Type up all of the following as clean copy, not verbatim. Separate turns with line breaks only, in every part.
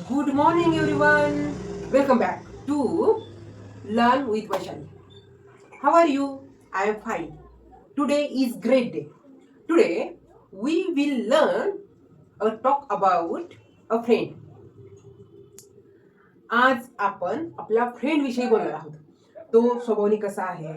Good morning, everyone. Welcome back to Learn with Vaishali. How are you? I am fine. Today is great day. Today we will learn or talk about a friend. आज आपण आपल्या friend विषयी बोलणार आहोत. तो स्वभावाने कसा आहे,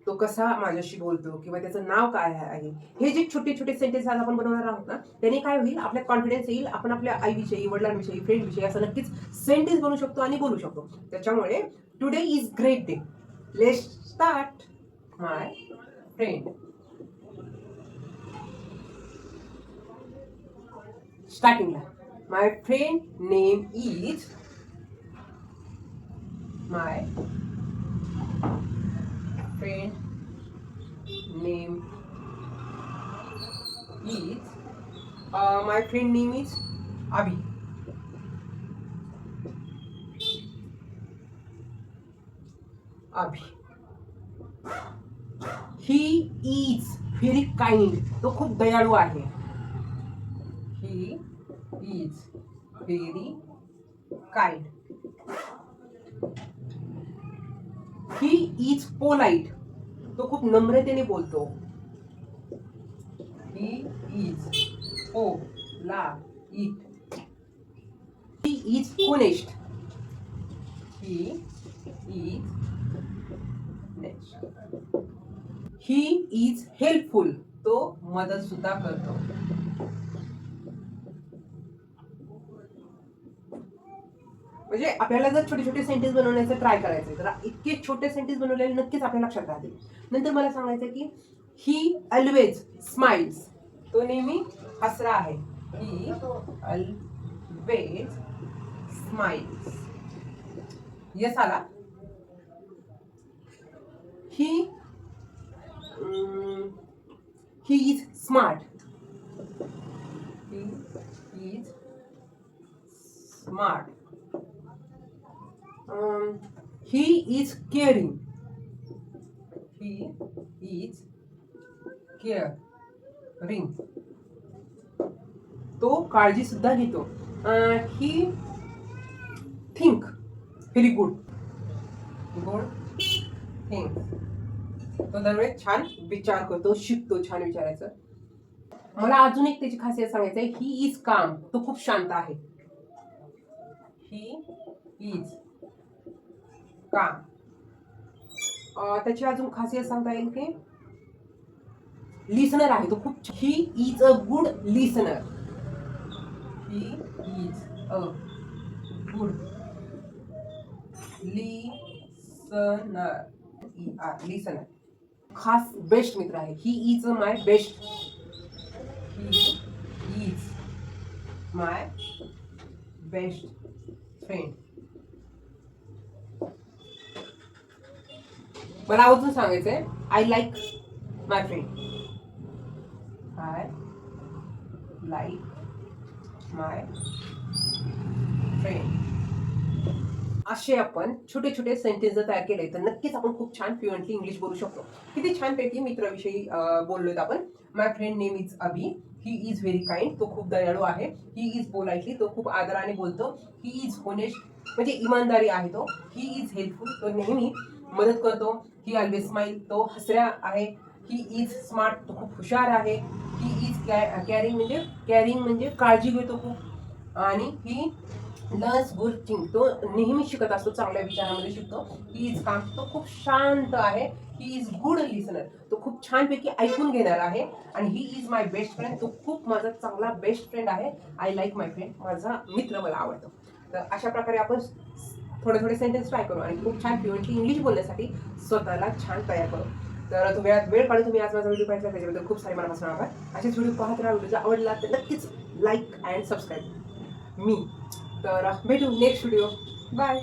तो कसा माझ्याशी बोलतो किंवा त्याचं नाव काय आहे, हे जे छोटे छोटे सेंटेन्स आज आपण बनवणार आहोत ना, त्याने काय होईल, आपल्या कॉन्फिडन्स येईल. आपण आपल्या आईविषयी, वडिलांविषयी, फ्रेंडविषयी असं नक्कीच सेंटेन्स बनवू शकतो आणि बोलू शकतो. त्याच्यामुळे today is great day. Let's start. My friend. स्टार्टिंगला my friend name is. My friend name is my friend name is Abhi. Abhi. He is very kind. तो खूप दयाळू आहे. He is very kind. He is polite. तो खूप नम्रतेने बोलतो. He is polite. He is honest. He is he is helpful. तो मदत सुद्धा करतो. म्हणजे आपल्याला जर छोटे छोटे सेंटेन्स बनवण्याचं ट्राय करायचंय तर इतके छोटे सेंटेन्स बनवलेले नक्कीच आपल्या लक्षात राहतील. नंतर मला सांगायचं की ही ऑलवेज स्माइल्स. तो नेहमी हसरा आहे. ही ऑलवेज स्माइल्स. यस आला. ही is smart. He is smart. He is caring. He is caring. तो काळजी सुद्धा घेतो. He think very good. Think. तो दरवेळेस छान विचार करतो, शिकतो छान विचारायचं. मला अजून एक त्याची खासियत सांगायचं आहे. ही इज काम. तो खूप शांत आहे. ही इज काम. त्याची अजून खासियत सांगता येईल की लिसनर आहे तो खूप. He is a good listener. He is a good listener. Listener. खास बेस्ट मित्र आहे. He is my best. He is my best friend. मला अजून सांगायचंय. I like my friend. I like my friend. असे आपण छोटे छोटे सेंटेन्स जर तयार केले तर नक्कीच आपण खूप छान फ्लुएंटली इंग्लिश बोलू शकतो. किती छानपैकी मित्राविषयी बोललोय आपण. My friend name is Abhi. He is very kind. तो खूप दयाळू आहे. He is politely. तो खूप आदराने बोलतो. He is honest. म्हणजे इमानदारी आहे तो. He is helpful. तो नेहमी मदत करतो. He always smile. तो हसऱ्या आहे. He is smart. तो खूप हुशार आहे. ही इज कॅरिंग म्हणजे काळजी घेतो खूप. आणि ही लर्न्स गुड थिंग. तो नेहमी शिकत असतो, चांगल्या विचारामध्ये शिकतो. ही इज काम. तो खूप शांत आहे. He is good listener. तो खूप छानपैकी ऐकून घेणार आहे. आणि he is my best friend. तो खूप माझा चांगला बेस्ट फ्रेंड आहे. I like my friend. माझा मित्र मला आवडतो. तर अशा प्रकारे आपण थोडे थोडे सेंटेन्स ट्राय करू आणि खूप छान फ्लुएंटली इंग्लिश बोलण्यासाठी स्वतःला छान तयार करू. तर तुम्ही वेळ काढून तुम्ही आज माझा व्हिडिओ पाहिला त्याच्याबद्दल खूप सारे मनापासून आभार. असेच व्हिडिओ पाहत राहा. व्हिडिओ जर आवडला तर नक्कीच लाईक अँड सबस्क्राईब मी. तर भेटू नेक्स्ट व्हिडिओ. बाय.